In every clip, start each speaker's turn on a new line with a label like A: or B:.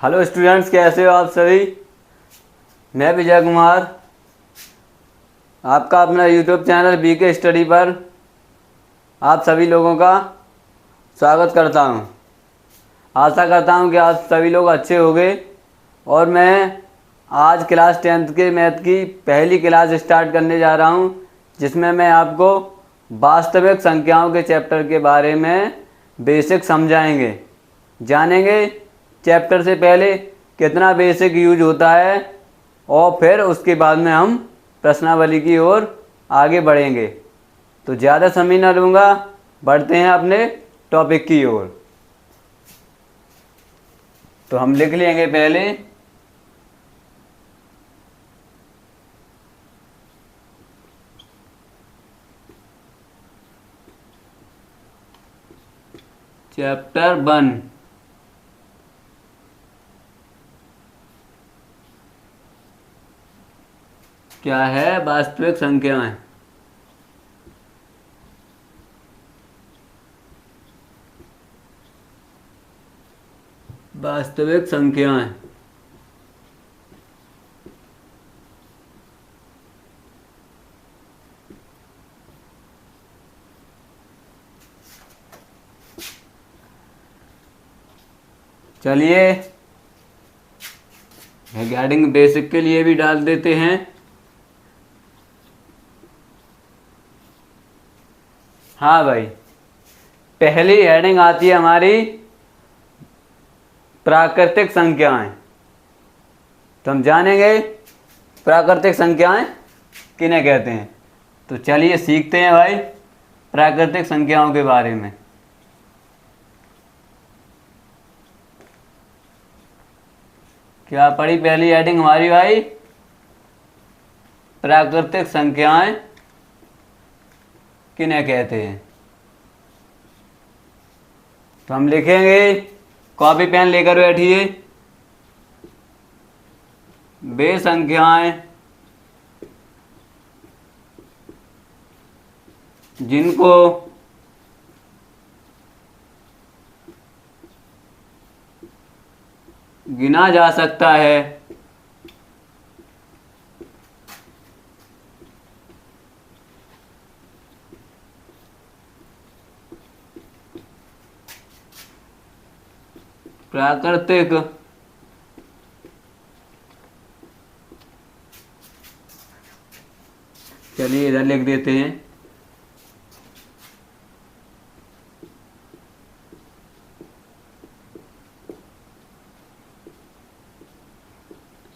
A: Hello students, कैसे हो आप सभी। मैं विजय कुमार आपका अपना यूट्यूब चैनल बीके स्टडी पर आप सभी लोगों का स्वागत करता हूं। आशा करता हूं कि आप सभी लोग अच्छे होंगे। और मैं आज क्लास 10th के मैथ की पहली क्लास स्टार्ट करने जा रहा हूं, जिसमें मैं आपको वास्तविक संख्याओं के चैप्टर के बारे में बेसिक समझाएंगे, जानेंगे। चैप्टर से पहले कितना बेसिक यूज होता है और फिर उसके बाद में हम प्रश्नावली की ओर आगे बढ़ेंगे। तो ज़्यादा समय न लूँगा, बढ़ते हैं अपने टॉपिक की ओर। तो हम लिख लेंगे पहले चैप्टर 1। क्या है? वास्तविक संख्याएं। वास्तविक संख्याएं चलिए हेडिंग बेसिक के लिए भी डाल देते हैं। हाँ भाई, पहली हेडिंग आती है हमारी प्राकृतिक संख्याएं। तो हम जानेंगे प्राकृतिक संख्याएं किन्हें कहते हैं। तो चलिए सीखते हैं भाई प्राकृतिक संख्याओं के बारे में। क्या पढ़ी पहली हेडिंग हमारी भाई? प्राकृतिक संख्याएं किन्हें कहते हैं। तो हम लिखेंगे, कॉपी पेन लेकर बैठिए। वे संख्याएं जिनको गिना जा सकता है प्राकृतिक चलिए इधर लिख देते हैं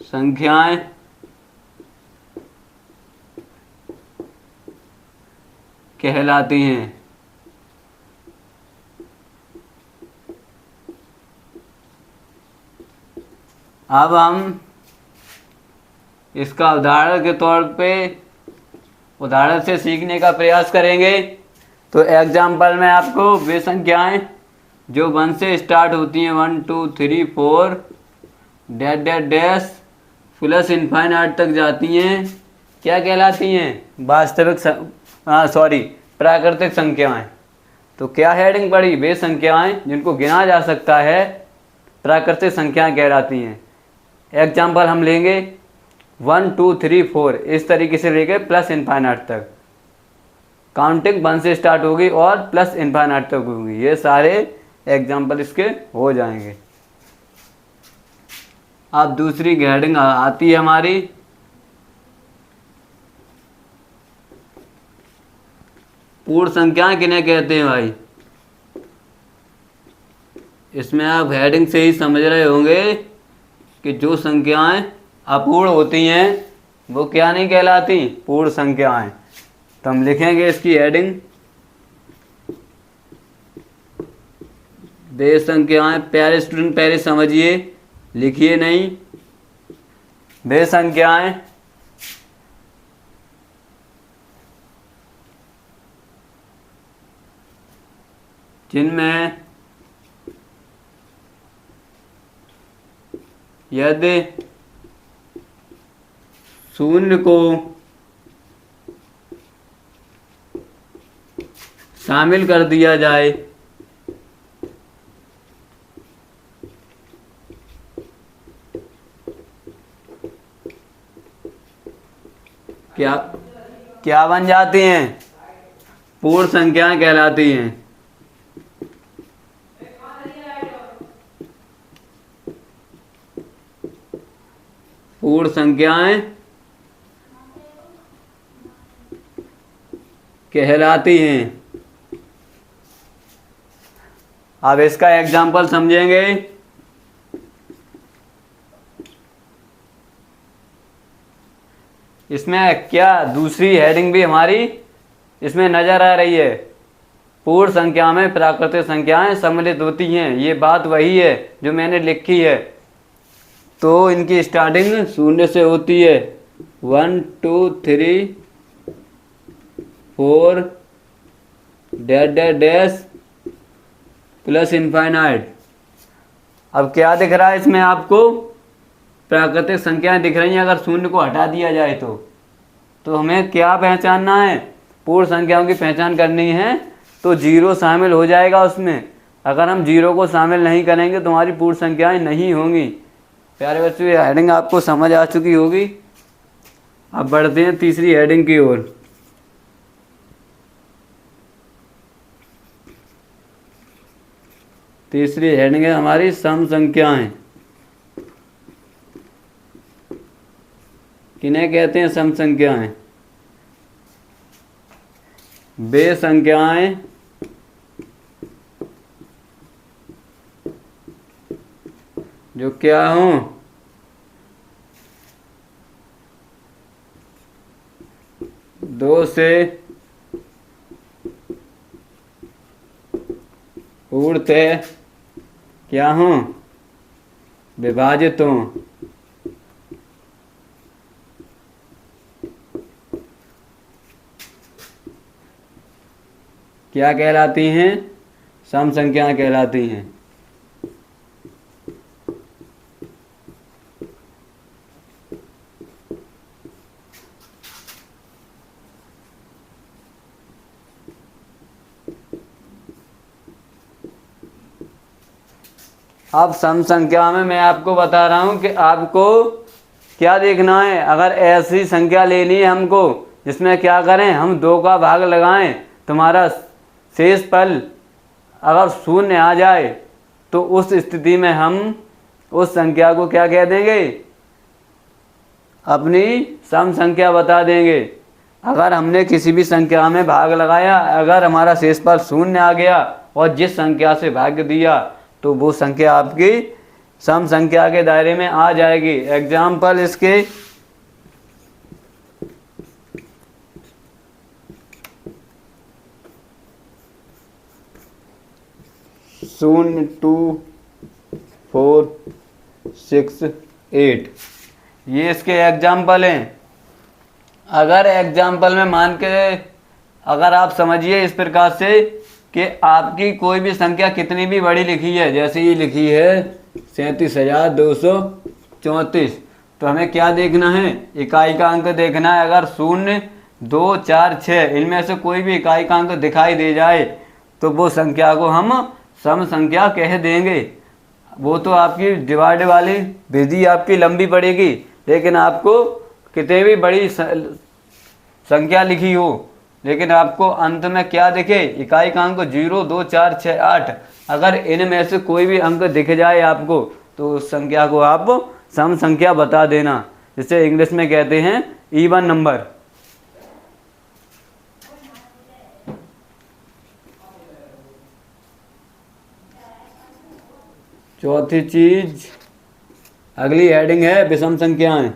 A: संख्याएं कहलाती हैं। अब हम इसका उदाहरण के तौर पे उदाहरण से सीखने का प्रयास करेंगे। तो एग्जाम्पल में आपको वे संख्याएं जो 1 से स्टार्ट होती हैं, 1 2 3 4 dash dash dash plus infinite तक जाती हैं, क्या कहलाती हैं? प्राकृतिक संख्याएं। तो क्या हेडिंग पड़ी? वे संख्याएं जिनको गिना जा सकता है प्राकृतिक संख्याएं कहलाती हैं। एग्जाम्पल हम लेंगे 1 2 3 4, इस तरीके से लेके प्लस इनफाइनाइट तक। काउंटिंग 1 से स्टार्ट होगी और प्लस इनफाइनाइट तक होगी। ये सारे एग्जाम्पल इसके हो जाएंगे। अब दूसरी हेडिंग आती है हमारी पूर्ण संख्याएं किन्हें कहते हैं भाई। इसमें आप हेडिंग से ही समझ रहे होंगे कि जो संख्याएं अपूर्ण होती हैं वो क्या नहीं कहलाती? पूर्ण संख्याएं। तो हम लिखेंगे इसकी हेडिंग वे संख्याएं। प्यारे स्टूडेंट पहले समझिए, लिखिए नहीं। वे संख्याएं जिनमें यदि शून्य को शामिल कर दिया जाए क्या क्या बन जाती हैं? पूर्ण संख्याएं कहलाती हैं। पूर्ण संख्याएं कहलाती हैं। अब इसका एग्जाम्पल समझेंगे। इसमें क्या दूसरी हेडिंग भी हमारी इसमें नजर आ रही है। पूर्ण संख्या में प्राकृतिक संख्याएं सम्मिलित होती हैं। ये बात वही है जो मैंने लिखी है। तो इनकी स्टार्टिंग शून्य से होती है। 1 2 3 4 dash dash dash plus infinite. अब क्या दिख रहा है इसमें आपको? प्राकृतिक संख्याएं दिख रही हैं। अगर शून्य को हटा दिया जाए तो हमें क्या पहचानना है? पूर्ण संख्याओं की पहचान करनी है। तो जीरो शामिल हो जाएगा उसमें। अगर हम जीरो को शामिल नहीं करेंगे तो हमारी पूर्ण संख्याएं नहीं होंगी। प्यारे बच्चों, ये हेडिंग आपको समझ आ चुकी होगी। अब बढ़ते हैं तीसरी हेडिंग की ओर। तीसरी हेडिंग है हमारी सम संख्याएं। किन्हें कहते हैं सम संख्याएं? वे संख्याएं जो क्या हों? दो से पूर्णतः क्या हों? विभाजित हों। क्या कहलाती हैं? सम संख्याएं कहलाती हैं। अब सम संख्या में मैं आपको बता रहा हूं कि आपको क्या देखना है। अगर ऐसी संख्या लेनी है हमको जिसमें क्या करें, हम 2 का भाग लगाएं, तुम्हारा शेष फल अगर शून्य आ जाए तो उस स्थिति में हम उस संख्या को क्या कह देंगे? अपनी सम संख्या बता देंगे। अगर हमने किसी भी संख्या में भाग लगाया, अगर हमारा शेषफल शून्य आ गया और जिस संख्या से भाग दिया तो वो संख्या आपकी सम संख्या के दायरे में आ जाएगी। एग्जाम्पल इसके 0 2 4 6 8, ये इसके एग्जाम्पल हैं। अगर एग्जाम्पल में मान के अगर आप समझिए इस प्रकार से कि आपकी कोई भी संख्या कितनी भी बड़ी लिखी है, जैसे ये लिखी है 37,234, तो हमें क्या देखना है? इकाई का अंक देखना है। अगर 0 2 4 6 इनमें से कोई भी इकाई का अंक दिखाई दे जाए तो वो संख्या को हम सम संख्या कह देंगे। वो तो आपकी डिवाइड वाली विधि आपकी लंबी पड़ेगी, लेकिन आपको कितनी भी बड़ी संख्या लिखी हो लेकिन आपको अंत में क्या दिखे? इकाई का अंक 0 2 4 6 8। अगर इनमें से कोई भी अंक दिख जाए आपको तो उस संख्या को आप सम संख्या बता देना, जिसे इंग्लिश में कहते हैं इवन नंबर। चौथी चीज, अगली हेडिंग है विषम संख्याएं।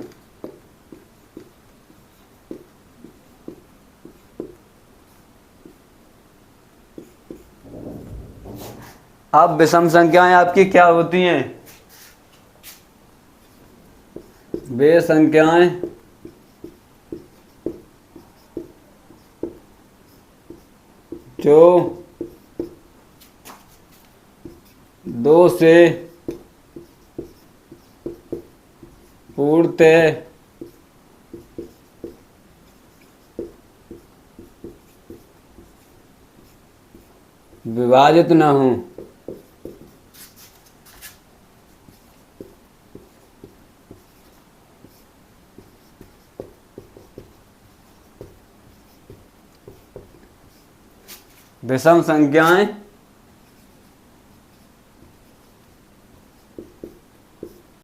A: अब विषम संख्याएं आपकी क्या होती हैं? वे संख्याएं जो 2 से पूर्णतः विभाजित न हो। विषम संख्याएं